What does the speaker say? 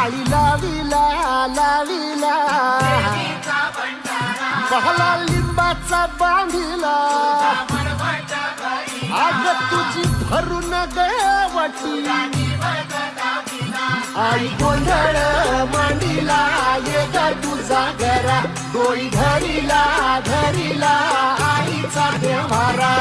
माळी लाविला लाविला पहला लिंबाचा बांधिला आग तुझी भरून गवटी आई गोंधळ मांडीला ये ग तुझा घरा डोळी धरीला धरीला आईचा देवारा